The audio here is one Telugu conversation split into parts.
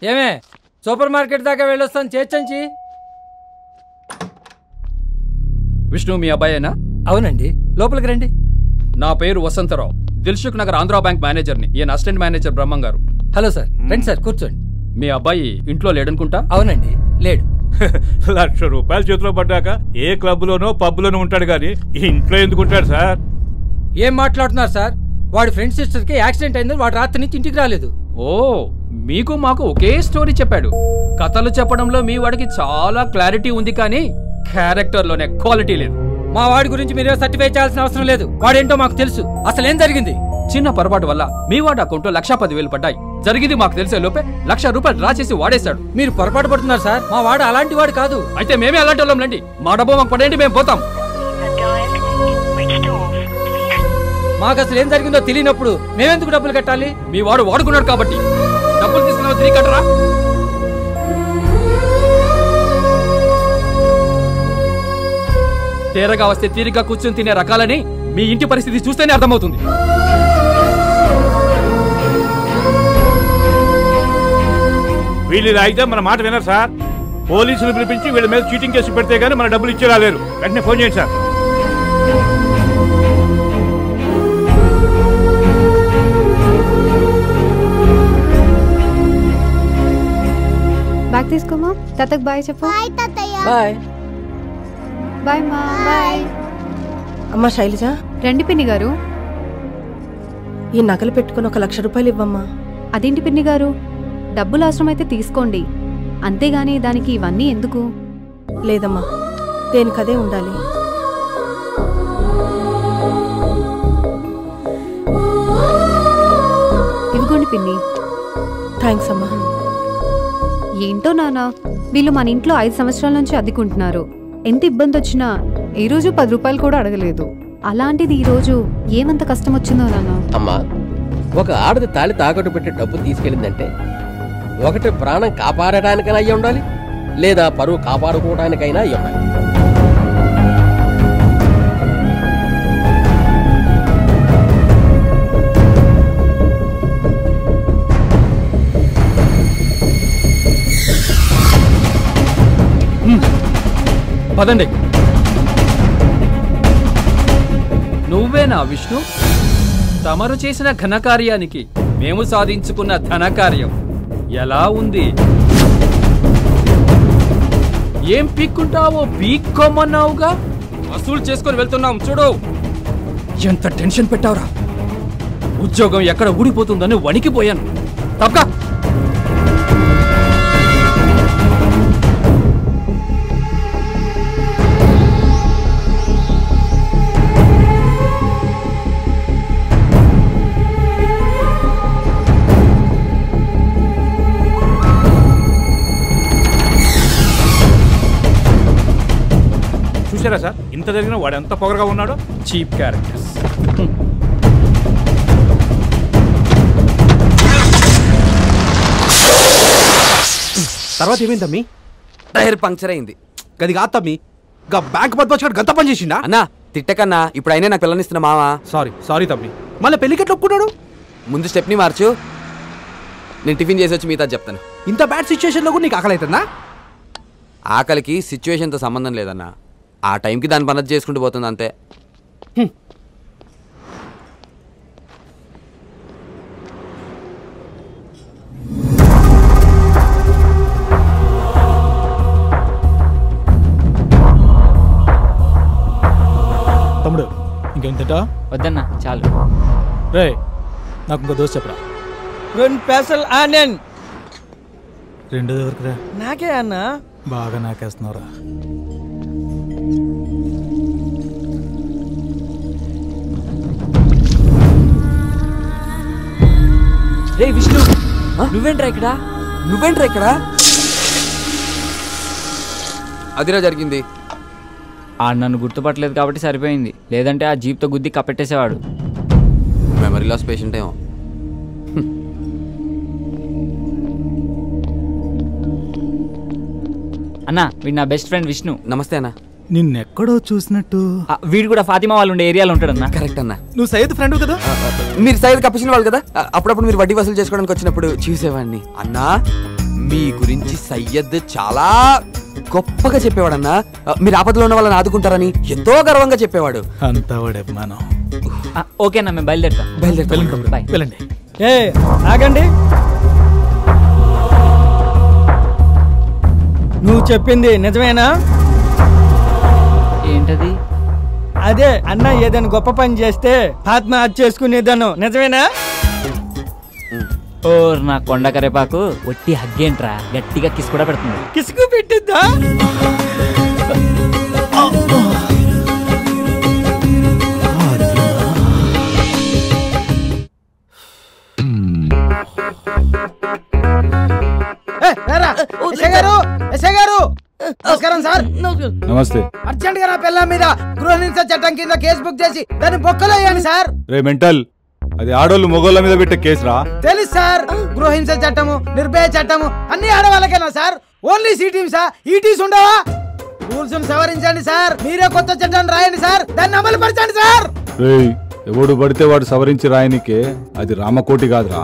ఏమే సూపర్ మార్కెట్ దాకా వెళ్ళొస్తాను చేర్చంచి. విష్ణు మీ అబ్బాయేనా? అవునండి, లోపలికి రండి. నా పేరు వసంతరావు, దిల్సుఖ్ నగర్ ఆంధ్రా బ్యాంక్ మేనేజర్ని. ఈయన అసిస్టెంట్ మేనేజర్ బ్రహ్మం గారు. హలో సార్, రండి సార్ కూర్చోండి. మీ అబ్బాయి ఇంట్లో లేడనుకుంటా? అవునండి, లేడు. ₹1,00,000 చేతిలో పడ్డాక ఏ క్లబ్లోనో పబ్లోనో ఉంటాడు గాని ఇంట్లో ఎందుకు ఉంటాడు సార్? ఏం మాట్లాడుతున్నారు సార్? వాడి ఫ్రెండ్ సిస్టర్కి యాక్సిడెంట్ అయింది, వాడు రాత్రి నుంచి ఇంటికి రాలేదు. ఓ, మీకు మాకు ఒకే స్టోరీ చెప్పాడు. కథలు చెప్పడంలో మీ వాడికి చాలా క్లారిటీ ఉంది, కానీ క్యారెక్టర్లోనే క్వాలిటీ లేదు. మా వాడి గురించి మీరే సర్టిఫై చేయాల్సిన అవసరం లేదు. వాడేంటో మాకు తెలుసు. అసలు ఏం జరిగింది? చిన్న పొరపాటు వల్ల మీ వాడి అకౌంట్లో 1,10,000 పడ్డాయి. జరిగింది మాకు తెలిసే లోపే ₹1,00,000 డ్రా చేసి వాడేశాడు. మీరు పొరపాటు పడుతున్నారు సార్. మా వాడు అలాంటి వాడు కాదు. అయితే మేమే అలాంటి వాళ్ళం రండి. మా డబ్బు మాకు పడేయండి, మేము పోతాం. మాకు అసలు ఏం జరిగిందో తెలియనప్పుడు మేమెందుకు డబ్బులు కట్టాలి? మీ వాడు వాడుకున్నాడు కాబట్టి. డబ్బులు తీసుకున్న తిరిగి కట్టరా? తేరగా వస్తే తీరిగ్గా కూర్చొని తినే రకాలని మీ ఇంటి పరిస్థితి చూస్తేనే అర్థమవుతుంది. వీళ్ళు అయితే మన మాట వినరు సార్. పోలీసులు పిలిపించి వీళ్ళ మీద చీటింగ్ కేసు పెడితే గానీ మన డబ్బులు ఇచ్చి రాలేరు. వెంటనే ఫోన్ చేయండి సార్. బ్యాగ్ తీసుకోమా. తాతకు బాయ్ చెప్పు. బాయ్ తాతయ్య. బాయ్ బాయ్ మా. బాయ్. అమ్మా శైలజ, రండి పిన్ని గారు. ఈ నగలు పెట్టుకుని ₹1,00,000 ఇవ్వమ్మా. అదేంటి పిన్ని గారు, డబ్బులు అవసరమైతే తీసుకోండి, అంతేగాని దానికి ఇవన్నీ ఎందుకు? లేదమ్మా, దేనికదే ఉండాలి. ఇవ్వకోండి పిన్ని. థ్యాంక్స్ అమ్మా. ఏంటో నానా, వీళ్ళు మన ఇంట్లో 5 సంవత్సరాల నుంచి అద్దెకుంటున్నారు. ఎంత ఇబ్బంది వచ్చినా ఈ రోజు ₹10 కూడా అడగలేదు. అలాంటిది ఈ రోజు ఏమంత కష్టం వచ్చిందో నాన్న. అమ్మా, ఒక ఆడది తాళి తాకట్టు పెట్టి డబ్బు తీసుకెళ్ళిందంటే ఒకటి ప్రాణం కాపాడటానికైనా అయ్యి ఉండాలి, లేదా పరువు కాపాడుకోవడానికైనా అయ్యి ఉండాలి. పదండి. నువ్వేనా విష్ణు? తమరు చేసిన ఘనకార్యానికి మేము సాధించుకున్న ధనకార్యం ఎలా ఉంది? ఏం పీక్కుంటావో పీక్కోమన్నావుగా, వసూలు చేసుకొని వెళ్తున్నాం చూడు. ఎంత టెన్షన్ పెట్టావురా! ఉద్యోగం ఎక్కడ ఊడిపోతుందని వణికిపోయాను. తప్పక చూసారా సార్, ఇంత జరిగిన వాడు ఎంత పొగరగా ఉన్నాడో. Cheap characters. తర్వాత ఏమైందమ్మి? టైర్ పంక్చర్ అయింది. గది కాదు తమ్మి, బ్యాంక్ పద్మచ్చాడు గంత పని చేసిండా? అన్నా తిట్టకన్నా, ఇప్పుడు అయినా నాకు పిల్లనిస్తున్నా మావా. సారీ తమ్మి. మళ్ళీ పెళ్లికెట్లు ఒప్పుకున్నాడు? ముందు స్టెప్ని మార్చు, నేను టిఫిన్ చేసి వచ్చి మిగతా చెప్తాను. ఇంత బ్యాడ్ సిచ్యువేషన్లో కూడా నీకు ఆకలి అవుతుందా? ఆకలికి సిచ్యువేషన్తో సంబంధం లేదన్నా, ఆ టైంకి దాని పని చేసుకుంటూ పోతుంది అంతే. తమ్ముడు ఇంకేం తింటా? వద్దన్నా చాలు. రే, నాకు ఇంకో దోశ చెప్పరా. 2 పెసలు ఆనియన్. రెండోది ఎవరికిరా? నాకే అన్నా. బాగా నాకేస్తున్నావురా. రే విష్ణు, నువ్వేంట్రా ఇక్కడ? అదిరా జరిగింది. నన్ను గుర్తుపట్టలేదు కాబట్టి సరిపోయింది, లేదంటే ఆ జీప్తో గుద్ది కప్పెట్టేసేవాడు. మెమరీ లాస్ పేషెంట్ ఏమో. అన్నా, వీడు నా బెస్ట్ ఫ్రెండ్ విష్ణు. నమస్తే అన్న. నిన్నెక్కడో చూసినట్టు. వీడు కూడా ఫాతిమా వాళ్ళు ఉండే ఏరియాలో ఉంటాడన్నా. కరెక్ట్ అన్న. నువ్వు సయ్యద్ ఫ్రెండ్ కదా? మీరు సయ్యద్ కప్పించిన వాళ్ళు కదా. అప్పుడప్పుడు మీరు వడ్డీ వసూలు చేసుకోవడానికి వచ్చినప్పుడు చూసేవాడిని. అన్నా మీ గురించి సయ్యద్ చాలా గొప్పగా చెప్పేవాడన్నా. మీరు ఆపదలో ఉన్న వాళ్ళని ఆదుకుంటారని ఎంతో గర్వంగా చెప్పేవాడు. అంతా వాడే మనం. ఓకే అన్న, మేము బయలుదేరుతాం. బాయ్. వెళ్ళండి. ఏ ఆగండి, నువ్వు చెప్పింది నిజమేనా? ఏంటది? అదే అన్న ఏదైనా గొప్ప పని చేస్తే ఆత్మహత్య చేసుకునేదాను నిజమేనా? ఓ నా కొండ కరేపాకు ఒట్టి హగ్గేంట్రా, గట్టిగా కిస్ కూడా పెడుతుంది. కిసుకు పెట్టిద్దా? నమస్కారం సార్. నమస్తే. అర్జెంట్ గా నా పిల్ల మీద గృహహింస చట్టం కింద కేసు బుక్ చేసి దాన్ని బొక్కలో వేయండి సార్. రే మెంటల్, అది ఆడోళ్ళు మొగోళ్ళ మీద పెట్టే కేసురా. తెలుసు సార్, గృహహింస చట్టము, నిర్భయ చట్టము అన్ని ఆడవాళ్ళకేనా సార్? ఓన్లీ సి టీమ్సా, ఈ టీమ్స్ ఉండవా? రూల్స్ సవరించండి సార్. మీరే కొత్త చట్టాన్ని రాయండి సార్, దాన్ని అమలు పరచండి సార్. రేయ్, ఎవడు పడితే వాడు సవరించి రాయనికే అది రామకోటి కాదురా,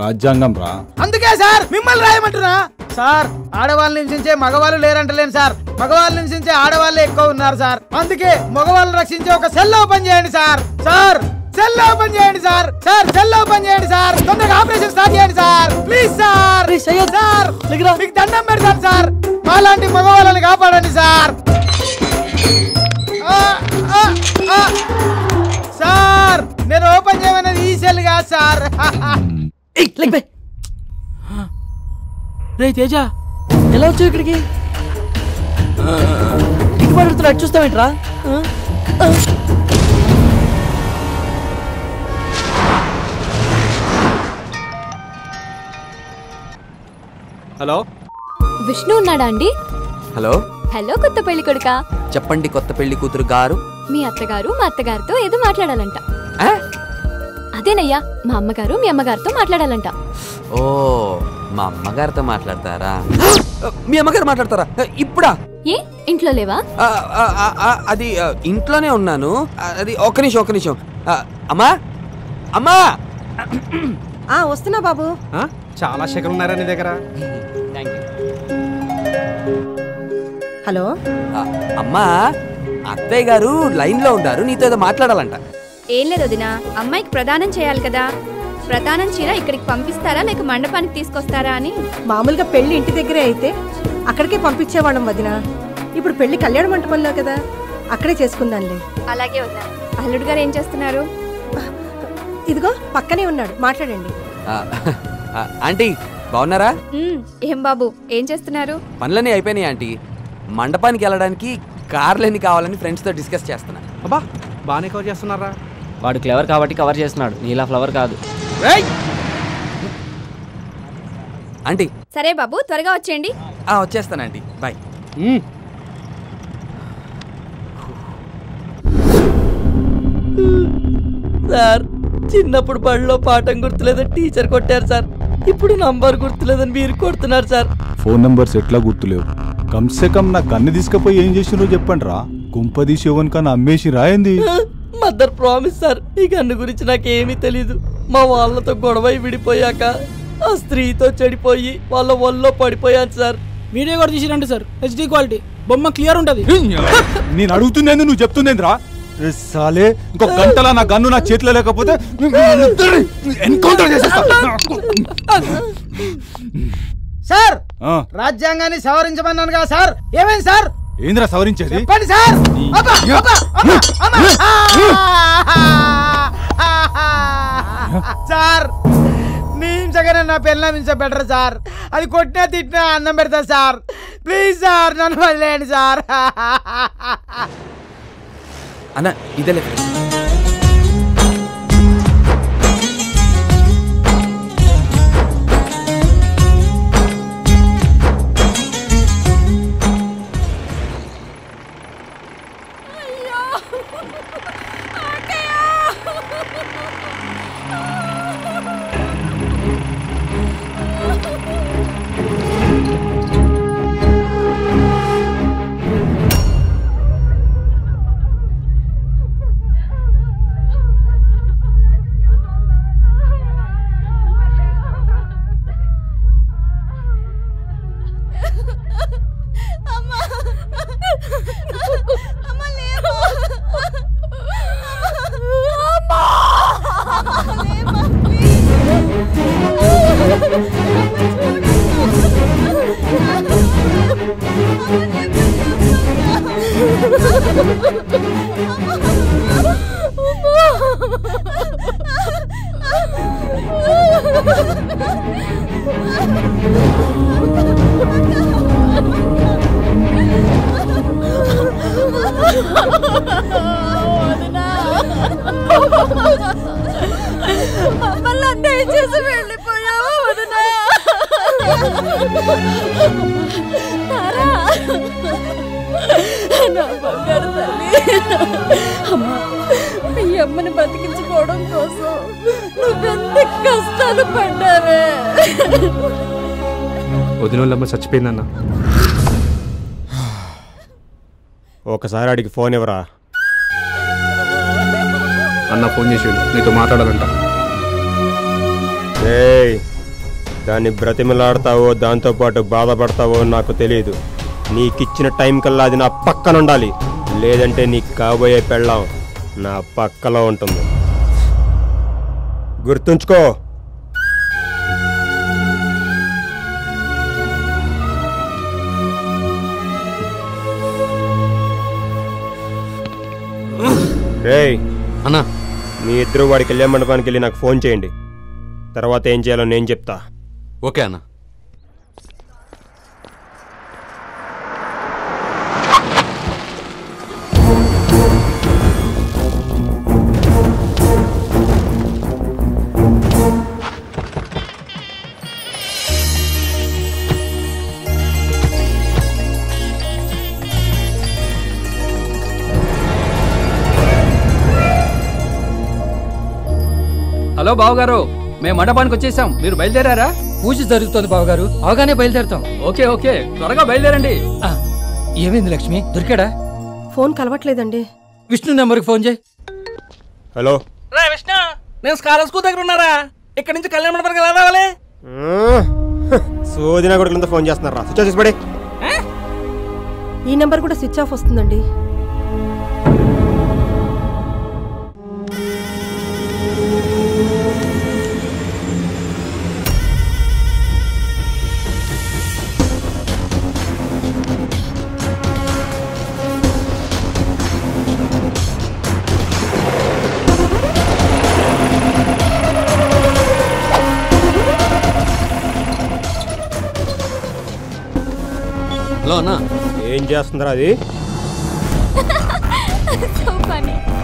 రాజ్యాంగం రా. అందుకే సార్ మిమ్మల్ని రాయమంటున్నా. సార్ ఆడవాళ్ళని హింసించే మగవాళ్ళు లేరంటలేను సార్, మగవాళ్ళని హింసించే ఆడవాళ్ళే ఎక్కువ ఉన్నారు సార్. అందుకే మగవాళ్ళని రక్షించే ఒక సెల్ ఓపెన్ చేయండి సార్. సార్ సెల్ ఓపెన్ చేయండి సార్. సార్ సెల్ ఓపెన్ చేయండి సార్. తొందరగా ఆపరేషన్ స్టార్ట్ చేయండి సార్. Please sir. సార్ మీకు దండం పెడతాను సార్, అలాంటి మగవాళ్ళని కాపాడండి సార్. సార్ నేను ఓపెన్ చేయమన్నది ఈ సెల్ కాదు సార్. రే తేజ, ఎలా వచ్చావు ఇక్కడికి? ఇటు పడుతున్నా, చూస్తావేంట్రా? హలో, విష్ణు ఉన్నాడా అండి? హలో హలో, కొత్త పెళ్లి కొడుక. చెప్పండి కొత్త పెళ్లి కూతురు గారు. మీ అత్తగారు మా అత్తగారితో ఏదో మాట్లాడాలంట. అదేనయ్యా, మా అమ్మగారు మీ అమ్మగారితో మాట్లాడాలంట. ఓ, మా అమ్మగారితో మాట్లాడతారా? మీ అమ్మగారు మాట్లాడతారా ఇప్పుడా? ఏ ఇంట్లో లేవా? అది ఇంట్లోనే ఉన్నాను. అది ఒక్క నిమిషం. అమ్మా అమ్మా. వస్తున్నా బాబు. చాలా శకలు ఉన్నారా నీ దగ్గర? హలో అమ్మా, అత్తయ్య గారు లైన్ లో ఉన్నారు, నీతో ఏదో మాట్లాడాలంట. ఏం లేదు వదినా, అమ్మాయికి ప్రదానం చేయాలి కదా. ప్రదానం చీర ఇక్కడికి పంపిస్తారా లేక మండపానికి తీసుకొస్తారా అని. మామూలుగా పెళ్లి ఇంటి దగ్గరే అయితే అక్కడికే పంపించేవాళ్ళం వదిన. ఇప్పుడు పెళ్లి కళ్యాణ మంటపంలో కదా, అక్కడే చేసుకుందాంలే. అలాగే వదినా. అల్లుడు గారు ఏం చేస్తున్నారు? ఇదిగో పక్కనే ఉన్నాడు, మాట్లాడండి. ఆంటీ బాగున్నారా? ఏం బాబు ఏం చేస్తున్నారు? పనులన్నీ అయిపోయినాయి ఆంటీ. మండపానికి వెళ్ళడానికి కార్లన్నీ కావాలని ఫ్రెండ్స్ తో డిస్కస్ చేస్తున్నా. అబ్బా, బాగానే కవర్ చేస్తున్నారా? వాడు క్లవర్ కాబట్టి కవర్ చేస్తున్నాడు, నీలా ఫ్లవర్ కాదు. ఆంటీ సరే బాబు, త్వరగా వచ్చేయండి. వచ్చేస్తాను ఆంటీ, బాయ్. సార్, చిన్నప్పుడు బడిలో పాఠం గుర్తులేదని టీచర్ కొట్టారు సార్. ఇప్పుడు నంబర్ గుర్తులేదని మీరు కొడుతున్నారు సార్. ఫోన్ నంబర్స్ ఎట్లా గుర్తులేవు? కమ్సే కమ్ నా కన్ను తీసుకపోయి ఏం చేసినో చెప్పండి రా. కుంపదీసి ఎవరి కన్నా అమ్మేసి రాయింది. మదర్ ప్రామిస్ సార్, ఈ కన్ను గురించి నాకేమీ తెలీదు. మా వాళ్ళతో గొడవ విడిపోయాక ఆ స్త్రీతో చెడిపోయి వాళ్ళ ఒళ్ళో పడిపోయాను సార్. వీడియో కూడా తీసిరండి సార్, హెచ్డి క్వాలిటీ, బొమ్మ క్లియర్ ఉంటది. నేను అడుగుతుందేంది, నువ్వు చెప్తుందేంద్రా? సాలే, ఇంకో గంటలా నా గన్ను నా చేతిలో లేకపోతే ఎన్కౌంటర్ చేసేస్తా. సార్ రాజ్యాంగాన్ని సవరించమన్నాను కదా సార్, ఏమైంది సార్? ఏంద్రా సవరించేది? చెప్పండి సార్. సార్ నీ హింసగానే నా పిల్ల హింస బెటర్ సార్. అది కొట్టినా తిట్టినా అన్నం పెడతా సార్. ప్లీజ్ సార్ నన్ను వదిలేయండి సార్. అన్న ఇదే మమ్మల్ని అన్యాయం చేసి వెళ్ళిపోయావా వదినా? తారా, నా బంగారు తల్లి. అమ్మా, మీ అమ్మని బతికించుకోవడం కోసం నువ్వెంత కష్టాలు పడ్డావే. వదినోళ్ళమ్మ చచ్చిపోయిందన్న. ఒకసారి అడిగి ఫోన్ ఇవ్వరా. అన్న ఫోన్ చేసాడు, నీతో మాట్లాడాలంట. దాన్ని బ్రతిమలాడతావో దాంతోపాటు బాధపడతావో నాకు తెలియదు. నీకిచ్చిన టైం కల్లా అది నా పక్కన ఉండాలి, లేదంటే నీకు కాబోయే పెళ్ళాం నా పక్కలో ఉంటుంది. గుర్తుంచుకో. రేయ్ అన్నా, మీ ఇద్దరు వాడి కళ్యాణ మండపానికి వెళ్ళి నాకు ఫోన్ చేయండి. తర్వాత ఏం చేయాలో నేను చెప్తా. ఓకే అన్న. హలో బావగారు, మేము మండపానికి వచ్చేసాం. మీరు బయలుదేరారా? పూజ జరుగుతోంది బావగారు, అవగానే బయలుదేరుతాం. ఓకే ఓకే, త్వరగా బయలుదేరండి. ఏమైంది లక్ష్మి, దొరికాడా? ఫోన్ కలవట్లేదండి. విష్ణు నెంబర్కి ఫోన్ చేయి. హలో రా విష్ణు, నేను స్కాలర్ స్కూల్ దగ్గర ఉన్నారా? ఇక్కడ నుంచి కళ్యాణ మండపానికి ఎలా రావాలి? సోదినా కొడుకులంతా ఫోన్ చేస్తున్నారా? స్విచ్ ఆఫ్ చేసి పడే. ఈ నెంబర్ కూడా స్విచ్ ఆఫ్ వస్తుందండి. హలో అన్నా, ఏం చేస్తుందిరా అది?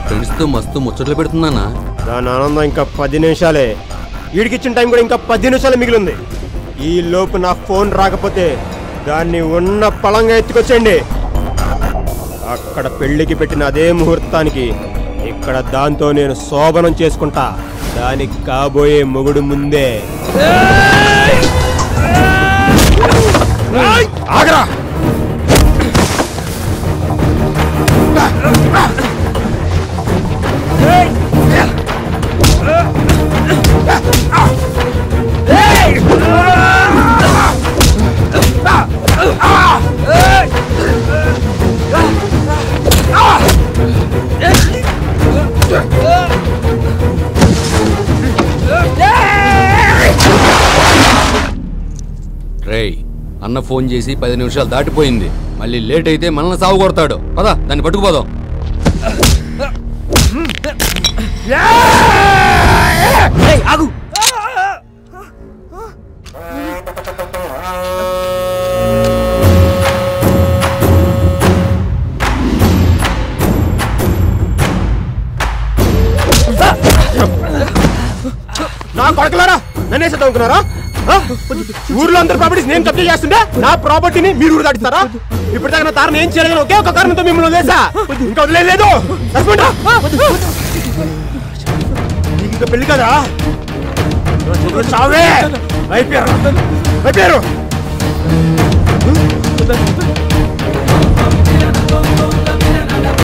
ఫ్రెండ్స్తో మస్తు ముచ్చట్లు పెడుతుందన్నా. దాని ఆనందం ఇంకా 10 నిమిషాలే. వీడికిచ్చిన టైం కూడా ఇంకా 10 నిమిషాలే మిగిలింది. ఈ లోపు నా ఫోన్ రాకపోతే దాన్ని ఉన్న పళంగా ఎత్తుకొచ్చేయండి. అక్కడ పెళ్లికి పెట్టిన అదే ముహూర్తానికి ఇక్కడ దాంతో నేను శోభనం చేసుకుంటా. దానికి కాబోయే మొగుడు ముందే. ఆగరా! రేయ్, అన్న ఫోన్ చేసి 10 నిమిషాలు దాటిపోయింది. మళ్ళీ లేట్ అయితే మనల్ని సాగు కొడతాడు. పదా, దాన్ని పట్టుకుపోదాం. ఆగు. నా కొడకలారా, నన్నే చదువుకున్నారా? ఊర్లో అందరు ప్రాపర్టీస్ నేను కబ్జా చేస్తుంటే నా ప్రాపర్టీని మీరు ఊరు దాటిస్తారా? ఇప్పుడు దాకా నా తారని ఏం చేయలేదు, ఒకే ఒక కారణంతో మిమ్మల్ని వదిలేసా. ఇంకా వదిలేదు. ఇంకా పెళ్లి కదా, చావే అయిపోయారు.